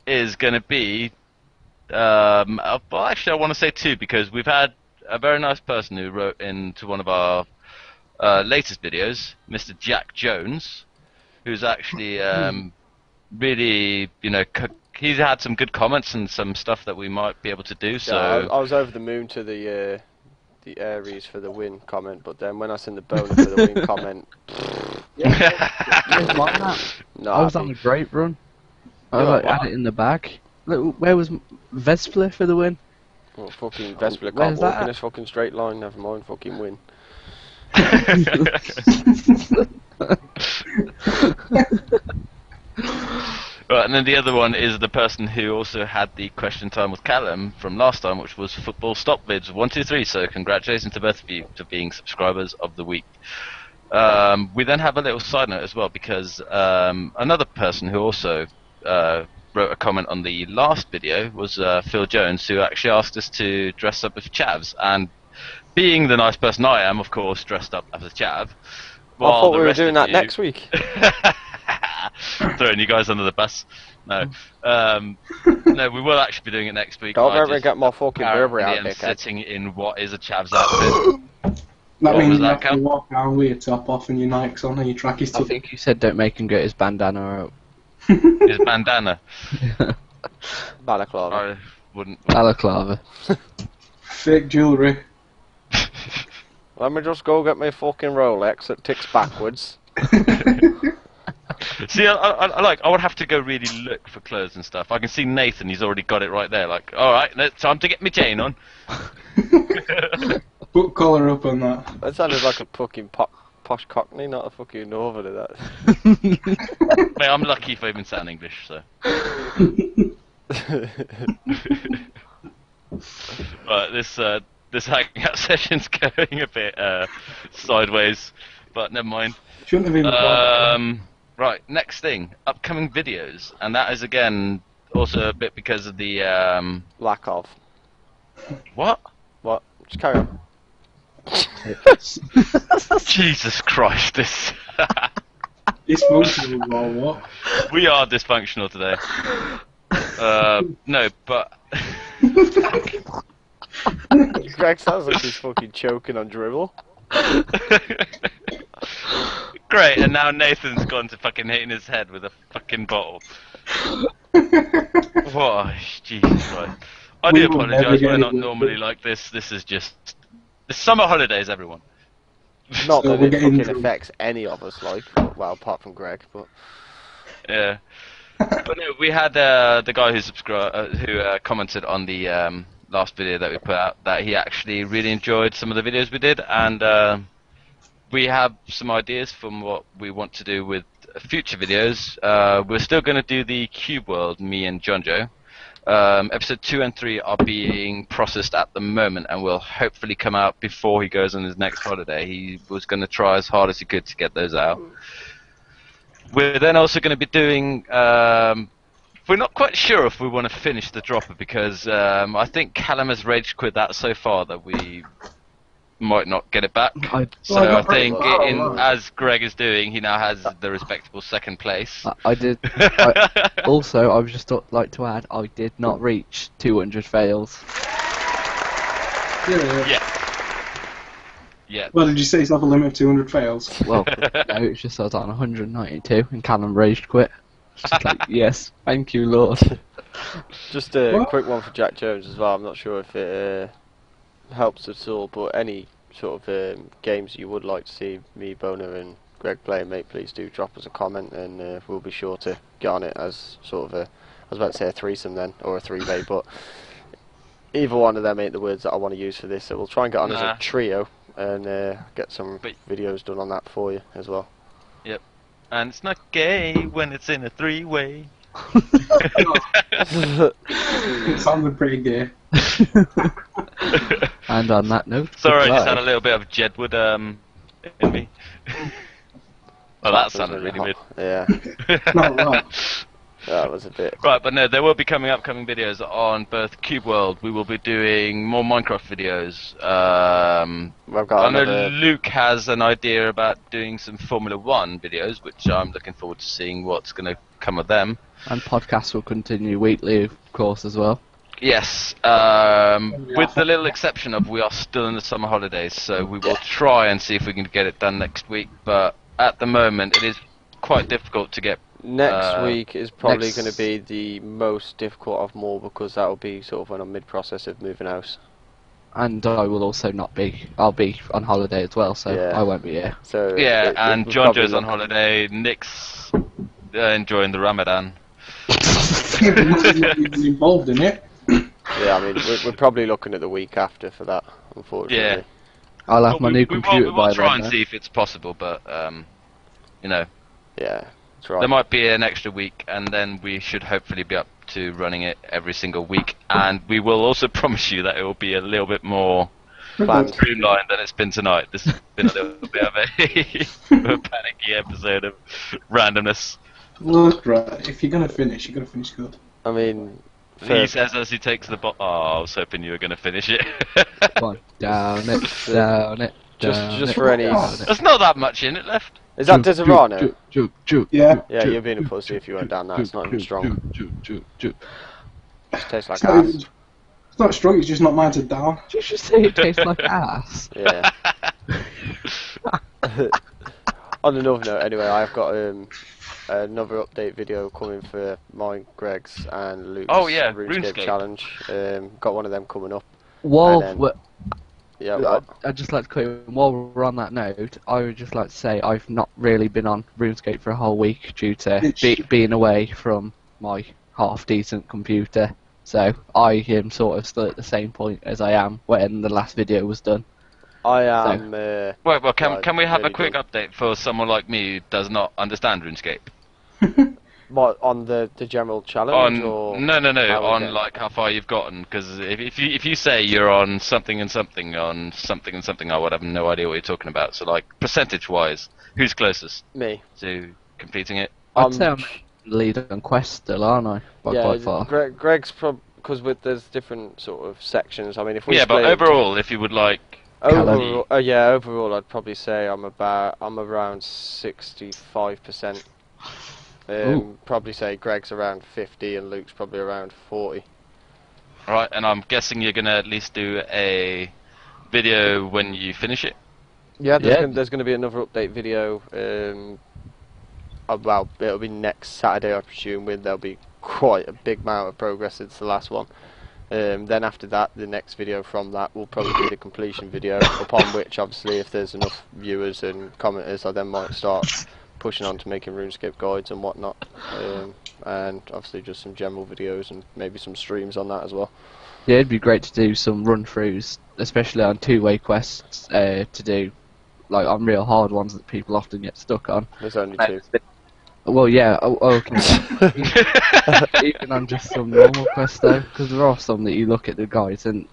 Speaker 1: is going to be. Well, actually, I want to say two because we've had a very nice person who wrote into one of our latest videos, Mr. Jack Jones, who's actually really, he's had some good comments and some stuff that we might be able to do. So
Speaker 2: Yeah, I was over the moon to the Aries for the win comment, but then when I seen the boner for the win comment,
Speaker 4: Like that.
Speaker 2: no.
Speaker 4: I was on a great run. I
Speaker 2: Yeah,
Speaker 4: like,
Speaker 2: wow.
Speaker 4: had it in the bag. Look, where was Vespler for the win?
Speaker 2: Well, fucking Vespa can't
Speaker 4: Where's
Speaker 2: walk
Speaker 4: that?
Speaker 2: in this fucking straight line, never mind, fucking win.
Speaker 1: Right, and then the other one is the person who also had the question time with Callum from last time, which was Football Stop Vids 123. So congratulations to both of you for being subscribers of the week. We then have a little side note as well because another person who also wrote a comment on the last video was Phil Jones, who actually asked us to dress up as Chavs. And being the nice person I am, of course, dressed up as a Chav.
Speaker 2: I thought
Speaker 1: the
Speaker 2: we were
Speaker 1: rest
Speaker 2: doing
Speaker 1: of
Speaker 2: that
Speaker 1: you-
Speaker 2: next week.
Speaker 1: Throwing you guys under the bus. No. No, we will actually be doing it next week.
Speaker 2: Don't
Speaker 1: I
Speaker 2: ever
Speaker 1: just
Speaker 2: get more fucking Burberry out,
Speaker 1: apparently am
Speaker 2: dickhead.
Speaker 1: sitting in what is a Chavs outfit.
Speaker 3: That
Speaker 1: What
Speaker 3: means
Speaker 1: was
Speaker 3: you
Speaker 1: that,
Speaker 3: have to
Speaker 1: Cal?
Speaker 3: walk down with your top off and your Nikes on and your trackies
Speaker 4: I
Speaker 3: tucked.
Speaker 4: think you said don't make him get his bandana out.
Speaker 1: His bandana.
Speaker 2: Balaclava.
Speaker 1: I wouldn't.
Speaker 4: Balaclava.
Speaker 3: Fake jewellery.
Speaker 2: Let me just go get my fucking Rolex that ticks backwards.
Speaker 1: See, I would have to go really look for clothes and stuff. I can see Nathan; he's already got it right there. Like, all right, it's time to get my chain on.
Speaker 3: Put collar up on that.
Speaker 2: That sounded like a fucking posh cockney, not a fucking northerner. That.
Speaker 1: Mate, I'm lucky if I even sound English. So, right, this hangout session's going a bit sideways, but never mind.
Speaker 3: Shouldn't have even
Speaker 1: Right, next thing, upcoming videos, and that is again also a bit because of the
Speaker 2: Lack of.
Speaker 1: what?
Speaker 2: What? Just carry on.
Speaker 1: Jesus Christ, this
Speaker 3: dysfunctional or what?
Speaker 1: we are dysfunctional today. No, but
Speaker 2: Greg sounds like he's fucking choking on dribble.
Speaker 1: Great, and now Nathan's gone to fucking hitting his head with a fucking bottle. What? Jesus Christ. I
Speaker 3: We
Speaker 1: do
Speaker 3: will never
Speaker 1: apologise,
Speaker 3: get
Speaker 1: we're
Speaker 3: any
Speaker 1: not
Speaker 3: work
Speaker 1: normally
Speaker 3: done.
Speaker 1: like this. This is just... It's summer holidays, everyone.
Speaker 2: Not
Speaker 3: So
Speaker 2: that
Speaker 3: we're
Speaker 2: it
Speaker 3: getting
Speaker 2: fucking
Speaker 3: drunk.
Speaker 2: affects any of us, like, well, apart from Greg, but
Speaker 1: Yeah. But no, we had the guy who commented on the last video that we put out that he actually really enjoyed some of the videos we did, and we have some ideas from what we want to do with future videos. We're still going to do the Cube World, me and John Joe. Episode 2 and 3 are being processed at the moment and will hopefully come out before he goes on his next holiday. He was going to try as hard as he could to get those out. We're then also going to be doing... we're not quite sure if we want to finish the dropper because I think Callum has rage quit that so far that we might not get it back. So
Speaker 3: Well, I
Speaker 1: I
Speaker 3: got pretty
Speaker 1: think,
Speaker 3: far,
Speaker 1: in,
Speaker 3: right.
Speaker 1: as Greg is doing, he now has the respectable second place.
Speaker 4: I did. Also, I would just like to add, I did not reach 200 fails.
Speaker 3: Yeah.
Speaker 1: Yeah. Yeah.
Speaker 3: Well, did you say yourself a limit of 200 fails?
Speaker 4: Well, no, it's just I was on 192 and Callum raged quit. Just like, yes, thank you, Lord.
Speaker 2: just a
Speaker 3: What?
Speaker 2: quick one for Jack Jones as well. I'm not sure if it helps at all, but any sort of games you would like to see me, Boner, and Greg play, mate, please do drop us a comment, and we'll be sure to get on it as sort of a, I was about to say a threesome then, or a three-way, but either one of them ain't the words that I want to use for this, so we'll try and get on as
Speaker 1: Nah.
Speaker 2: a trio, and get some
Speaker 1: But-
Speaker 2: videos done on that for you as well.
Speaker 1: Yep. And it's not gay when it's in a three-way.
Speaker 3: It sounded pretty gay.
Speaker 4: And on that note,
Speaker 1: Sorry, I just
Speaker 4: goodbye.
Speaker 1: had a little bit of Jedwood in me. Well, that sounded really weird.
Speaker 2: Yeah,
Speaker 3: Not right.
Speaker 2: that was a bit.
Speaker 1: Right, but no, there will be upcoming videos on both Cube World. We will be doing more Minecraft videos.
Speaker 2: I've got
Speaker 1: I know
Speaker 2: another.
Speaker 1: Luke has an idea about doing some Formula 1 videos, which I'm looking forward to seeing what's going to come of them.
Speaker 4: And podcasts will continue weekly, of course, as well.
Speaker 1: Yes, with the little exception of we are still in the summer holidays, so we will try and see if we can get it done next week, but at the moment it is quite difficult to get...
Speaker 2: Next week is probably
Speaker 1: next-
Speaker 2: going to be the most difficult of more because that will be sort of when I'm mid-process of moving house.
Speaker 4: And I will also not be. I'll be on holiday as well, so
Speaker 2: Yeah.
Speaker 4: I won't be here.
Speaker 2: So
Speaker 1: Yeah, and
Speaker 2: we're
Speaker 1: John
Speaker 2: probably
Speaker 1: Joe's on
Speaker 2: looking-
Speaker 1: holiday, Nick's enjoying the Ramadan.
Speaker 3: You're not even involved in it.
Speaker 2: Yeah, I mean we're probably looking at the week after for that, unfortunately.
Speaker 1: Yeah.
Speaker 4: I'll have my new
Speaker 1: we
Speaker 4: computer
Speaker 1: will
Speaker 4: by
Speaker 1: try
Speaker 4: then.
Speaker 1: and
Speaker 4: though.
Speaker 1: see if it's possible, but you know,
Speaker 2: Yeah, that's right.
Speaker 1: there might be an extra week, and then we should hopefully be up to running it every single week. And we will also promise you that it will be a little bit more
Speaker 2: Planned.
Speaker 1: streamlined than it's been tonight. This has been a little bit of a panicky episode of randomness.
Speaker 3: Look, right, if you're gonna finish, you gotta finish good.
Speaker 2: I mean,
Speaker 1: He says as he takes the bot. Oh, I was hoping you were going to finish it.
Speaker 4: Come on, down it, down it.
Speaker 2: just
Speaker 4: down
Speaker 2: for
Speaker 4: it,
Speaker 2: any.
Speaker 4: down it.
Speaker 1: There's not that much in it left.
Speaker 2: Is that
Speaker 4: Juke,
Speaker 2: Desirano?
Speaker 4: juke, juke, juke,
Speaker 3: Yeah.
Speaker 4: juke,
Speaker 2: Yeah,
Speaker 4: juke,
Speaker 2: you're being a
Speaker 4: juke,
Speaker 2: pussy if you went down that.
Speaker 4: juke,
Speaker 2: It's not even
Speaker 4: juke,
Speaker 2: strong.
Speaker 4: juke, juke, juke.
Speaker 2: It tastes like
Speaker 3: It's not,
Speaker 2: ass.
Speaker 3: it's not strong, it's just not mine to down.
Speaker 4: Did you just say it tastes like ass?
Speaker 2: Yeah. On another note, anyway, I've got another update video coming for mine, Greg's, and Luke's
Speaker 1: Oh, yeah,
Speaker 2: RuneScape
Speaker 1: RuneScape.
Speaker 2: challenge. Got one of them coming up.
Speaker 4: While
Speaker 2: And then-
Speaker 4: we're-
Speaker 2: Yeah, what?
Speaker 4: I'd just like to quickly, while we're on that note, I would just like to say I've not really been on RuneScape for a whole week due to being away from my half-decent computer. So I am sort of still at the same point as I am when the last video was done.
Speaker 2: I am.
Speaker 1: Well, can
Speaker 2: Right,
Speaker 1: can we have a
Speaker 2: really
Speaker 1: quick
Speaker 2: good.
Speaker 1: update for someone like me who does not understand RuneScape?
Speaker 2: What, on the general challenge?
Speaker 1: On
Speaker 2: or
Speaker 1: no,
Speaker 2: how we're
Speaker 1: on
Speaker 2: getting-
Speaker 1: like how far you've gotten. Because if you say you're on something and something on something and something, I would have no idea what you're talking about. So like percentage wise, who's closest
Speaker 2: Me.
Speaker 1: to completing it?
Speaker 4: I'd say I'm lead on quest still, aren't I? By
Speaker 2: Yeah,
Speaker 4: quite far.
Speaker 2: Greg's because there's different sort of sections. I mean, if we
Speaker 1: Yeah, but
Speaker 2: split it into-
Speaker 1: overall, if you would like,
Speaker 2: overall, overall, I'd probably say I'm around 65%.
Speaker 4: Ooh.
Speaker 2: Probably say Greg's around 50 and Luke's probably around 40.
Speaker 1: right, and I'm guessing you're gonna at least do a video when you finish it.
Speaker 2: Yeah,
Speaker 4: Yeah.
Speaker 2: there's gonna be another update video. Well, it'll be next Saturday, I presume. There'll be quite a big amount of progress since the last one. Then after that, the next video from that will probably be the completion video, upon which, obviously, if there's enough viewers and commenters, I then might start pushing on to making RuneScape guides and whatnot. And obviously just some general videos and maybe some streams on that as well.
Speaker 4: Yeah, it'd be great to do some run-throughs, especially on two-way quests, to do, like, on real hard ones that people often get stuck on.
Speaker 2: There's only two.
Speaker 4: Well, yeah, okay. Even on just some normal quests, though, because there are some that you look at the guides and,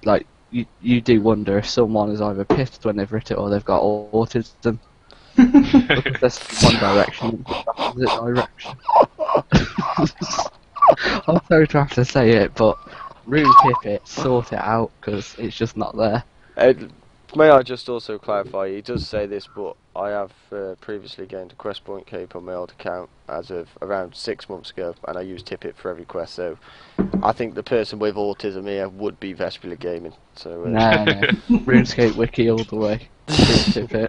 Speaker 4: like, you do wonder if someone is either pissed when they've written it or they've got autism. Because there's one direction, the opposite direction. I'm sorry to have to say it, but Rune tip it, sort it out, because it's just not there.
Speaker 2: May I just also clarify, he does say this, but I have previously gained a quest point cape on my old account as of around 6 months ago, and I use Tippet for every quest, so I think the person with autism here would be Vespula Gaming. So,
Speaker 4: No, RuneScape wiki all the way. Rune tip it.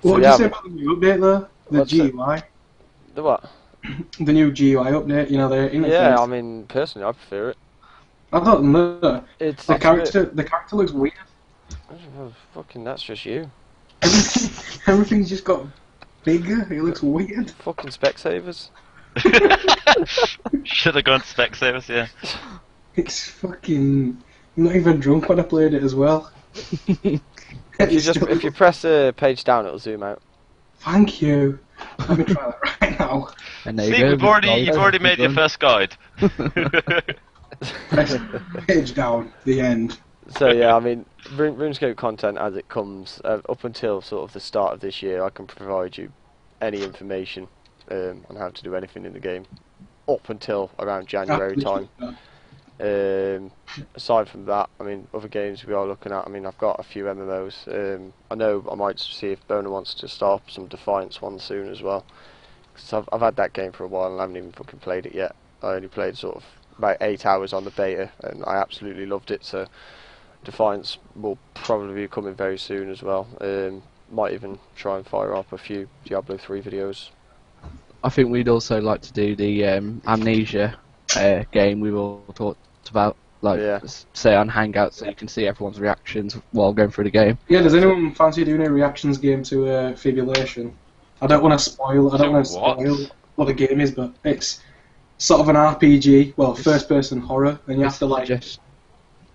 Speaker 3: What would
Speaker 2: yeah,
Speaker 3: you say about the new update though? The
Speaker 2: What's that?
Speaker 3: GUI?
Speaker 2: The what?
Speaker 3: The new GUI update, you know, the interface.
Speaker 2: Yeah, I mean, personally, I prefer it.
Speaker 3: I don't know.
Speaker 2: It's
Speaker 3: The
Speaker 2: a bit-
Speaker 3: character looks weird.
Speaker 2: Oh, fucking, that's just you.
Speaker 3: Everything's just got bigger. It looks weird.
Speaker 2: Fucking Specsavers.
Speaker 1: Should have gone to Specsavers, yeah.
Speaker 3: It's fucking. I'm not even drunk when I played it as well.
Speaker 2: If you press a page down, it'll zoom out.
Speaker 3: Thank you. Let me try that right now.
Speaker 4: And there you
Speaker 1: See,
Speaker 4: go,
Speaker 1: you've already made your first guide.
Speaker 3: Press page down. The end.
Speaker 2: So yeah, I mean, RuneScape content as it comes, up until sort of the start of this year, I can provide you any information on how to do anything in the game, up until around January time. Aside from that, I mean, other games we are looking at, I mean, I've got a few MMOs. I know I might see if Boner wants to start up some Defiance one soon as well. Because I've had that game for a while and I haven't even fucking played it yet. I only played sort of about 8 hours on the beta and I absolutely loved it, so Defiance will probably be coming very soon as well. Might even try and fire up a few Diablo 3 videos.
Speaker 4: I think we'd also like to do the Amnesia game we all talked about, like,
Speaker 2: Yeah.
Speaker 4: say on Hangouts, so you can see everyone's reactions while going through the game.
Speaker 3: Yeah, does anyone fancy doing a reactions game to Fibulation? I don't want to spoil. I don't want to
Speaker 1: What?
Speaker 3: spoil what the game is, but it's sort of an RPG, well, first-person horror, and you have to like
Speaker 4: Just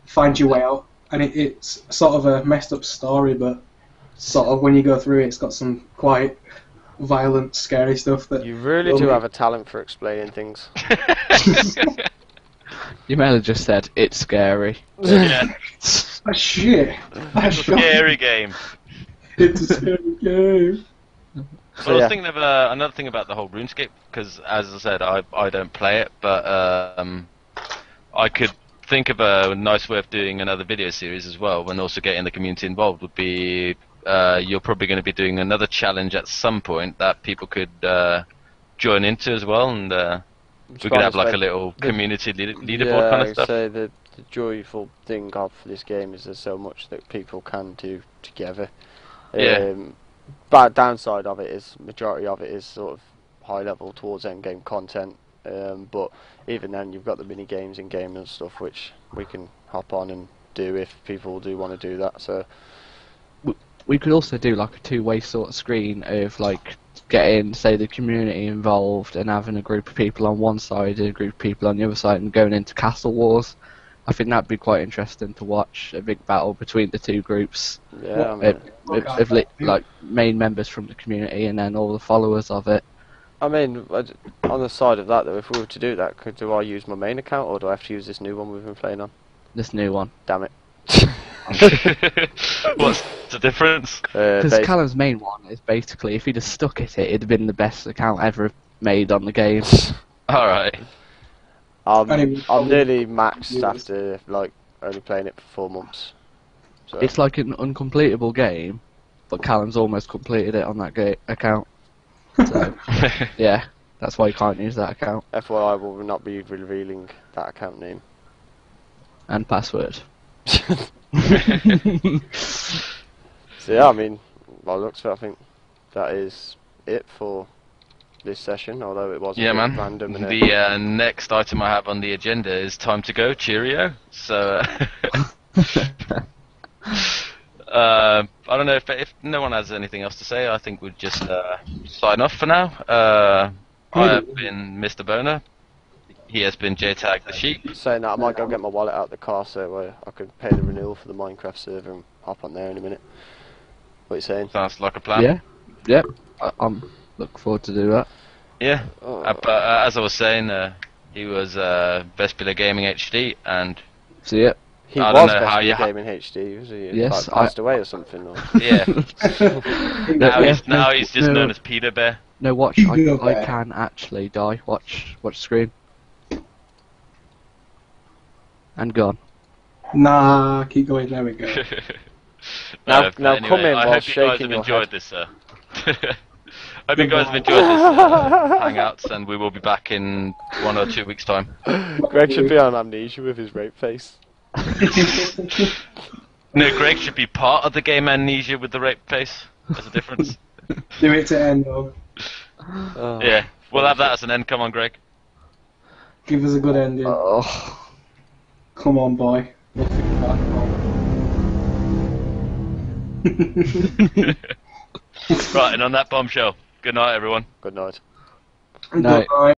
Speaker 3: find your way out. And it's sort of a messed up story, but sort of when you go through it, it's got some quite violent, scary stuff. That
Speaker 2: You really do have a talent for explaining things.
Speaker 4: you may have just said it's scary.
Speaker 1: Yeah,
Speaker 3: Ah, shit. That's
Speaker 1: scary game.
Speaker 3: It's a scary game.
Speaker 1: So I was
Speaker 2: yeah.
Speaker 1: thinking of another thing about the whole RuneScape, because as I said, I don't play it, but I could think of a nice way of doing another video series as well, and also getting the community involved would be, you're probably going to be doing another challenge at some point that people could join into as well, and we could have like a little community leaderboard kind of stuff.
Speaker 2: So the joyful thing of this game is there's so much that people can do together.
Speaker 1: Yeah.
Speaker 2: Bad downside of it is majority of it is sort of high level towards end game content. But even then, you've got the mini games in game and stuff which we can hop on and do if people do want to do that. So
Speaker 4: We could also do like a two-way sort of screen of like getting, say, the community involved and having a group of people on one side and a group of people on the other side and going into castle wars. I think that'd be quite interesting to watch, a big battle between the two groups.
Speaker 2: yeah, I mean,
Speaker 4: Like main members from the community and then all the followers of it.
Speaker 2: on the side of that though, if we were to do that, do I use my main account or do I have to use this new one we've been playing on?
Speaker 4: This new one.
Speaker 2: Damn it.
Speaker 1: What's the difference?
Speaker 4: Because Callum's main one is basically, if he'd have stuck at it, it'd have been the best account ever made on the game.
Speaker 1: Alright.
Speaker 2: I'm
Speaker 3: Anyway,
Speaker 2: nearly maxed
Speaker 3: viewers.
Speaker 2: after like only playing it for 4 months. So
Speaker 4: It's like an uncompletable game, but Callum's almost completed it on that account. So, yeah, that's why you can't use that account.
Speaker 2: FYI, will not be revealing that account name.
Speaker 4: And password.
Speaker 2: So yeah, I mean, by the looks of it, I think that is it for this session. Although it was a
Speaker 1: Yeah,
Speaker 2: bit
Speaker 1: man.
Speaker 2: random and
Speaker 1: The next item I have on the agenda is time to go. Cheerio. So, I don't know if no one has anything else to say. I think we'll just sign off for now. I have been Mr. Boner. He has been JTag the Sheep.
Speaker 2: saying that I might go get my wallet out of the car so I can pay the renewal for the Minecraft server and hop on there in a minute. What are you saying?
Speaker 1: Sounds like a plan.
Speaker 4: Yeah, yep. I'm looking forward to do that.
Speaker 1: Yeah.
Speaker 2: Oh.
Speaker 1: But as I was saying, he was Vespula Gaming HD, and
Speaker 4: See ya.
Speaker 2: He
Speaker 1: I don't
Speaker 2: was
Speaker 1: know how
Speaker 2: best
Speaker 1: you
Speaker 2: in Gaming HD, was he?
Speaker 4: Yes,
Speaker 2: Like, passed away or something? Or...
Speaker 1: yeah. now he's just
Speaker 4: no.
Speaker 1: known as Peter Bear.
Speaker 4: No, watch.
Speaker 3: You go
Speaker 4: I
Speaker 3: there.
Speaker 4: can actually die. Watch screen. And gone.
Speaker 3: Nah, keep going. There we go.
Speaker 2: Now
Speaker 1: But
Speaker 2: come in
Speaker 1: I
Speaker 2: while
Speaker 1: hope you guys
Speaker 2: shaking
Speaker 1: have
Speaker 2: your
Speaker 1: enjoyed
Speaker 2: head.
Speaker 1: this. Hope you guys have enjoyed this Hangouts, and we will be back in 1 or 2 weeks' time.
Speaker 2: Greg should be on amnesia with his rape face.
Speaker 1: No, Greg should be part of the game Amnesia with the rape face. There's a difference.
Speaker 3: Do it to end though.
Speaker 2: Oh.
Speaker 1: Yeah, we'll have that as an end. Come on, Greg.
Speaker 3: Give us a good ending.
Speaker 4: Oh.
Speaker 3: Come on, boy. We'll figure that out.
Speaker 1: Right, and on that bombshell, good night, everyone.
Speaker 2: Good night.
Speaker 4: No.
Speaker 3: Good night.